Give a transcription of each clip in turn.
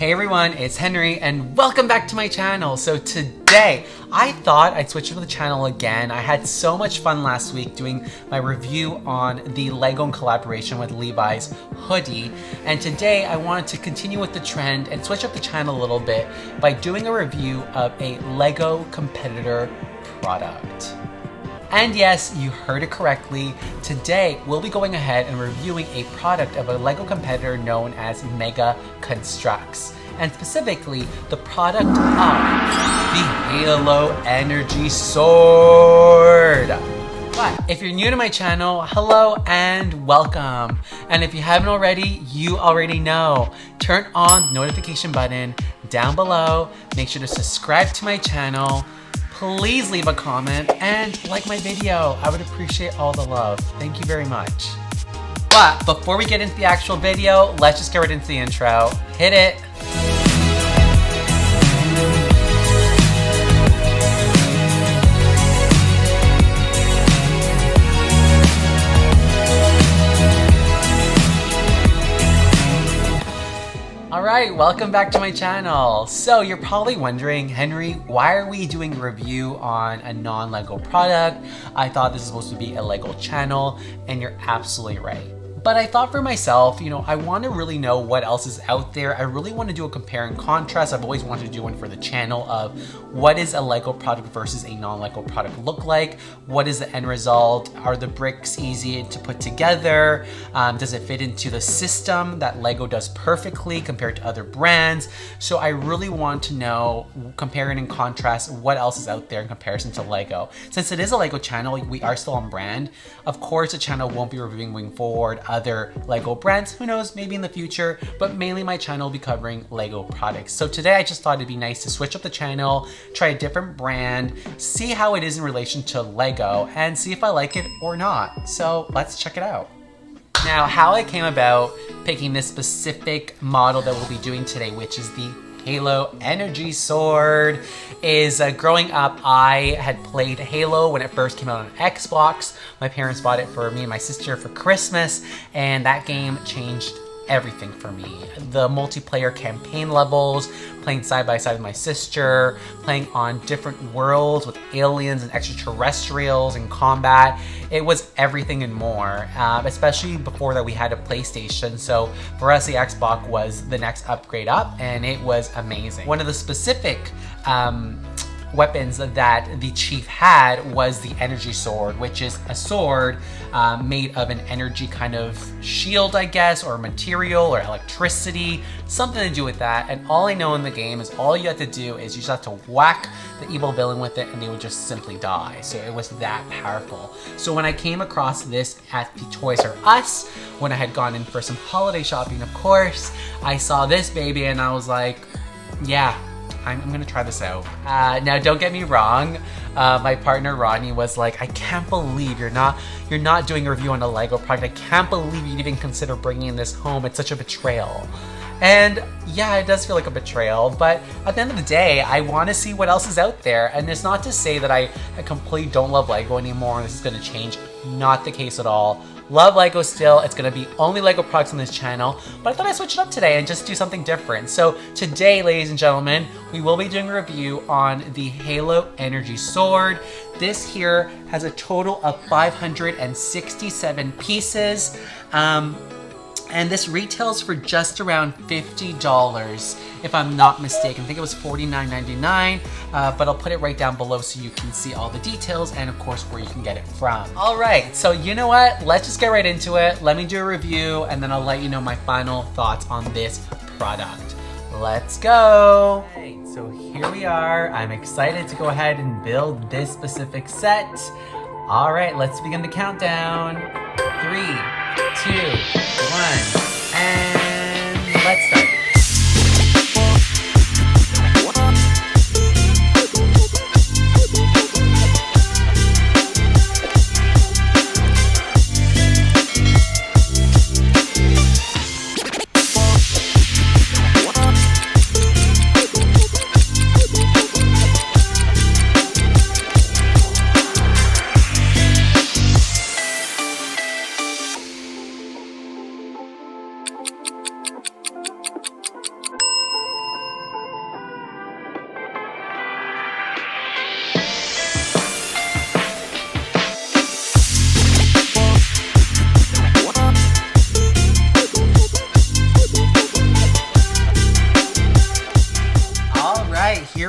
Hey everyone, it's Henry and welcome back to my channel. So today, I thought I'd switch to the channel again. I had so much fun last week doing my review on the Lego in collaboration with Levi's hoodie. And today I wanted to continue with the trend and switch up the channel a little bit by doing a review of a Lego competitor product. And yes, you heard it correctly. Today, we'll be going ahead and reviewing a product of a Lego competitor known as Mega Construx. And specifically, the product of the Halo Energy Sword. But if you're new to my channel, hello and welcome. And if you haven't already, you already know. Turn on the notification button down below. Make sure to subscribe to my channel. Please leave a comment and like my video. I would appreciate all the love. Thank you very much. But before we get into the actual video, let's just get right into the intro. Hit it. Alright, welcome back to my channel. So you're probably wondering, Henry, why are we doing a review on a non-Lego product? I thought this was supposed to be a Lego channel, and you're absolutely right. But I thought for myself, I want to really know what else is out there. I really want to do a compare and contrast. I've always wanted to do one for the channel of what is a Lego product versus a non-Lego product look like? What is the end result? Are the bricks easy to put together? Does it fit into the system that Lego does perfectly compared to other brands? So I really want to know, compare and contrast what else is out there in comparison to Lego. Since it is a Lego channel, we are still on brand. Of course, the channel won't be reviewing moving forward other Lego brands, who knows, maybe in the future, but mainly my channel will be covering Lego products. So today I just thought it'd be nice to switch up the channel, try a different brand, see how it is in relation to Lego, and see if I like it or not. So let's check it out. Now, how I came about picking this specific model that we'll be doing today, which is the Halo Energy Sword, is growing up, I had played Halo when it first came out on Xbox. My parents bought it for me and my sister for Christmas, and that game changed everything for me. The multiplayer campaign levels, playing side by side with my sister, playing on different worlds with aliens and extraterrestrials and combat. It was everything and more, especially before that we had a PlayStation. So for us, the Xbox was the next upgrade up, and it was amazing. One of the specific weapons that the chief had was the energy sword, which is a sword made of an energy kind of shield, I guess, or material or electricity, something to do with that. And all I know in the game is all you have to do is you just have to whack the evil villain with it and they would just simply die. So it was that powerful. So when I came across this at the Toys R Us, when I had gone in for some holiday shopping, of course, I saw this baby and I was like, yeah, I'm gonna try this out. Now, don't get me wrong. My partner Rodney was like, I can't believe you're not doing a review on a Lego product. I can't believe you'd even consider bringing this home. It's such a betrayal. And yeah, it does feel like a betrayal, but at the end of the day, I want to see what else is out there. And it's not to say that I completely don't love Lego anymore and this is gonna change. Not the case at all. Love Lego still. It's gonna be only Lego products on this channel, but I thought I'd switch it up today and just do something different. So today, ladies and gentlemen, we will be doing a review on the Halo Energy Sword. This here has a total of 567 pieces. And this retails for just around $50, if I'm not mistaken. I think it was $49.99, but I'll put it right down below so you can see all the details and of course where you can get it from. All right, so you know what? Let's just get right into it. Let me do a review and then I'll let you know my final thoughts on this product. Let's go. Okay, so here we are. I'm excited to go ahead and build this specific set. All right, let's begin the countdown. 3, 2, 1, and let's start.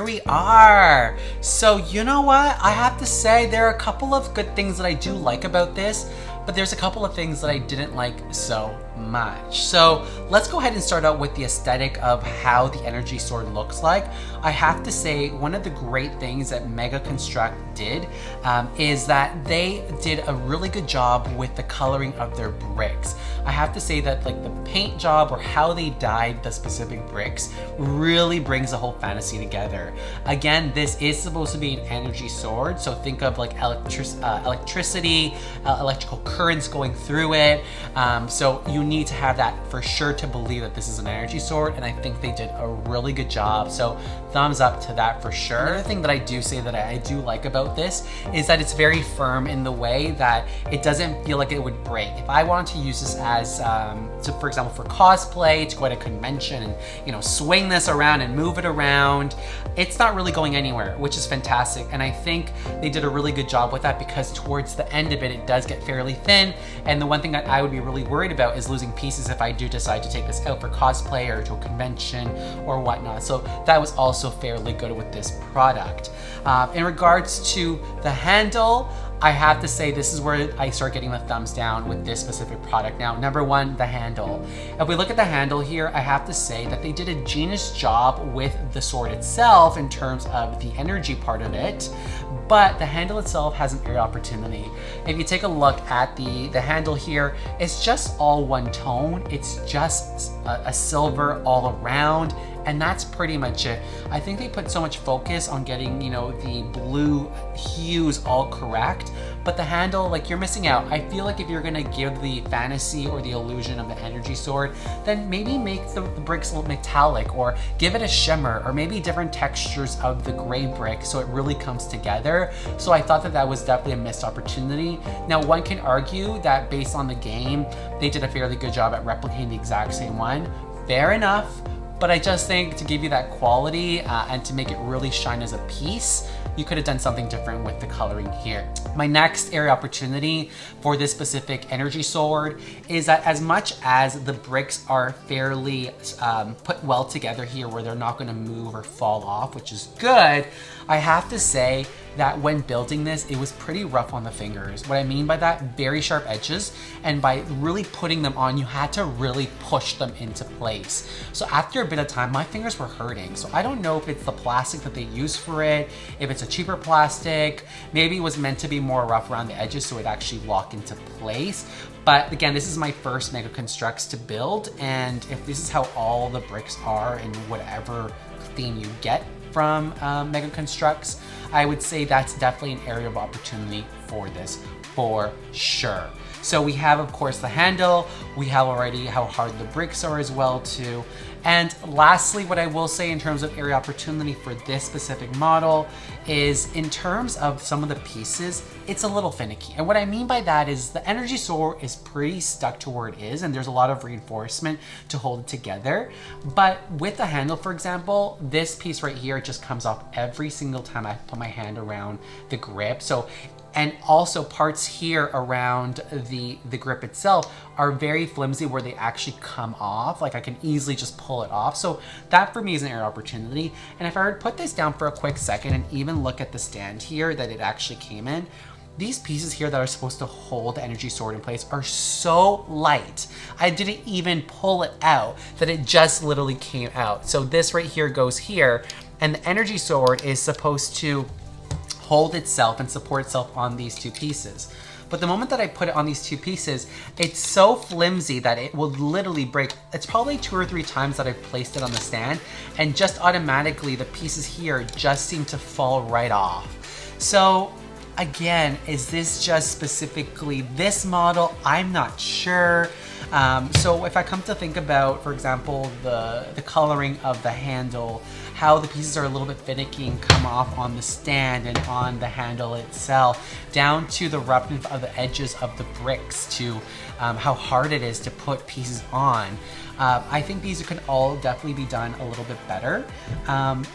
here we are. So you know what? I have to say there are a couple of good things that I do like about this, but there's a couple of things that I didn't like so much. So let's go ahead and start out with the aesthetic of how the energy sword looks like. I have to say one of the great things that Mega Construct did is that they did a really good job with the coloring of their bricks. I have to say that like the paint job or how they dyed the specific bricks really brings the whole fantasy together. Again, this is supposed to be an energy sword, so think of like electricity, electrical currents going through it. So you need to have that for sure to believe that this is an energy sword, and I think they did a really good job. So thumbs up to that for sure. Another thing that I do say that I do like about this is that it's very firm in the way that it doesn't feel like it would break. If I wanted to use this as, for example, for cosplay, to go at a convention and, you know, swing this around and move it around, it's not really going anywhere, which is fantastic. And I think they did a really good job with that, because towards the end of it, it does get fairly thin. And the one thing that I would be really worried about is losing pieces if I do decide to take this out for cosplay or to a convention or whatnot. So that was also fairly good with this product. In regards to the handle, I have to say this is where I start getting the thumbs down with this specific product. Now, number one, the handle. If we look at the handle here, I have to say that they did a genius job with the sword itself in terms of the energy part of it, but the handle itself has an area opportunity. If you take a look at the handle here, it's just all one tone. It's just a silver all around, and that's pretty much it. I think they put so much focus on getting, you know, the blue hues all correct, but the handle, like, you're missing out. I feel like if you're gonna give the fantasy or the illusion of the energy sword, then maybe make the bricks a little metallic, or give it a shimmer, or maybe different textures of the gray brick so it really comes together. So I thought that that was definitely a missed opportunity. Now, one can argue that based on the game, they did a fairly good job at replicating the exact same one. Fair enough. But I just think to give you that quality and to make it really shine as a piece, you could have done something different with the coloring here. My next area opportunity for this specific energy sword is that as much as the bricks are fairly put well together here, where they're not gonna move or fall off, which is good, I have to say that when building this, it was pretty rough on the fingers. What I mean by that, very sharp edges, and by really putting them on, you had to really push them into place. So after a bit of time, my fingers were hurting. So I don't know if it's the plastic that they use for it, if it's a cheaper plastic, maybe it was meant to be more rough around the edges so it actually lock into place. But again, this is my first Mega Constructs to build, and if this is how all the bricks are in whatever theme you get from Mega Constructs, I would say that's definitely an area of opportunity for this, for sure. So we have, of course, the handle. We have already how hard the bricks are as well too. And lastly, what I will say in terms of area opportunity for this specific model is in terms of some of the pieces, it's a little finicky. And what I mean by that is the energy sword is pretty stuck to where it is, and there's a lot of reinforcement to hold it together. But with the handle, for example, this piece right here just comes off every single time I put my hand around the grip. So, and also parts here around the grip itself are very flimsy where they actually come off. Like I can easily just pull it off. So that for me is an area opportunity. And if I were to put this down for a quick second and even look at the stand here that it actually came in, these pieces here that are supposed to hold the energy sword in place are so light. I didn't even pull it out, that it just literally came out. So this right here goes here, and the energy sword is supposed to hold itself and support itself on these two pieces. But the moment that I put it on these two pieces, it's so flimsy that it will literally break. It's probably 2 or 3 times that I've placed it on the stand, and just automatically the pieces here just seem to fall right off. So again, is this just specifically this model? I'm not sure. So if I come to think about, for example, the coloring of the handle, how the pieces are a little bit finicky and come off on the stand and on the handle itself, down to the roughness of the edges of the bricks, to how hard it is to put pieces on. I think these could all definitely be done a little bit better.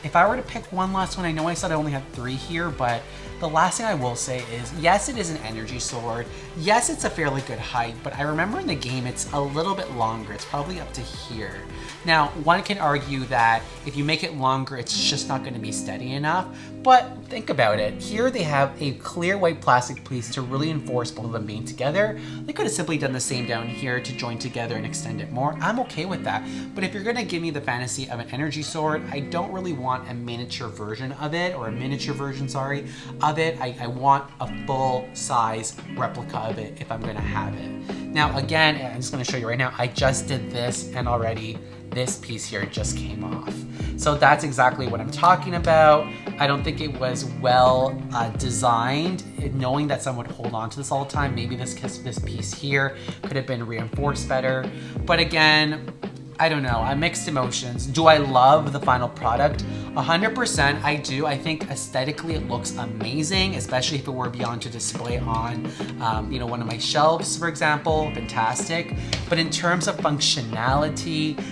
If I were to pick one last one, I know I said I only had 3 here, but the last thing I will say is, yes, it is an energy sword. Yes, it's a fairly good height, but I remember in the game it's a little bit longer. It's probably up to here. Now, one can argue that if you make it longer, it's just not going to be steady enough, but think about it. Here they have a clear white plastic piece to really enforce both of them being together. They could have simply done the same down here to join together and extend it more. I'm okay with that, but if you're going to give me the fantasy of an energy sword, I don't really want a miniature version of it, or a miniature version, sorry, of it. I want a full-size replica of it if I'm going to have it. Now, again, I'm just going to show you right now, I just did this and already this piece here just came off. So that's exactly what I'm talking about. I don't think it was well designed, knowing that someone would hold on to this all the time. Maybe this piece here could have been reinforced better. But again, I don't know, I'm mixed emotions. Do I love the final product? 100% I do. I think aesthetically it looks amazing, especially if it were beyond to display on one of my shelves, for example, fantastic. But in terms of functionality,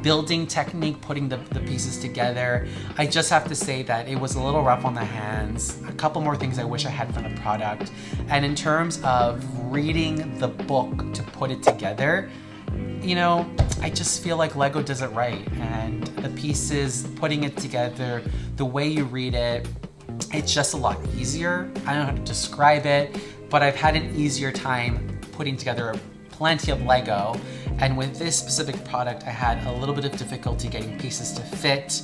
building technique, putting the pieces together, I just have to say that it was a little rough on the hands. A couple more things I wish I had from the product. And in terms of reading the book to put it together, I just feel like Lego does it right, and the pieces, putting it together, the way you read it, it's just a lot easier. I don't know how to describe it, but I've had an easier time putting together plenty of Lego, and with this specific product, I had a little bit of difficulty getting pieces to fit.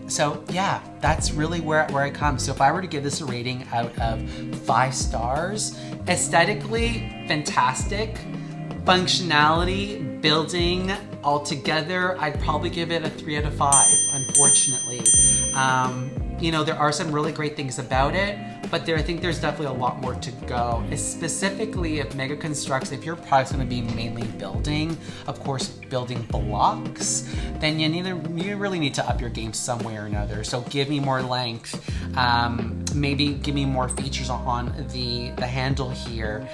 So yeah, that's really where I come. So if I were to give this a rating out of 5 stars, aesthetically, fantastic. Functionality, building, all together, I'd probably give it a 3 out of 5, unfortunately. There are some really great things about it, but I think there's definitely a lot more to go. Specifically, if Mega Constructs, if your product's gonna be mainly building, of course, building blocks, then you really need to up your game some way or another. So give me more length, maybe give me more features on the handle here.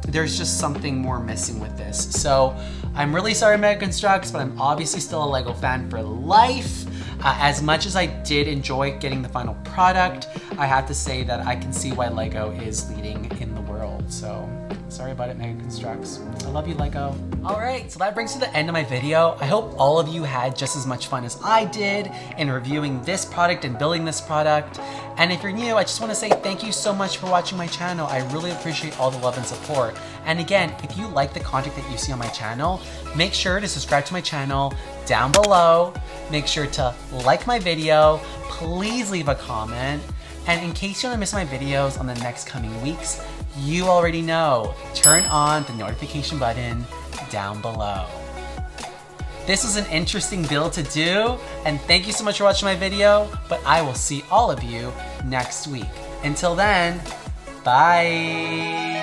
There's just something more missing with this. So I'm really sorry, Mega Constructs, but I'm obviously still a Lego fan for life. As much as I did enjoy getting the final product, I have to say that I can see why Lego is leading in the world. So sorry about it, Mega Constructs. I love you, Lego. All right, so that brings to the end of my video. I hope all of you had just as much fun as I did in reviewing this product and building this product. And if you're new, I just want to say thank you so much for watching my channel. I really appreciate all the love and support. And again, if you like the content that you see on my channel, make sure to subscribe to my channel down below. Make sure to like my video. Please leave a comment. And in case you don't miss my videos on the next coming weeks, you already know, turn on the notification button down below. This was an interesting build to do, and thank you so much for watching my video, but I will see all of you next week. Until then, bye.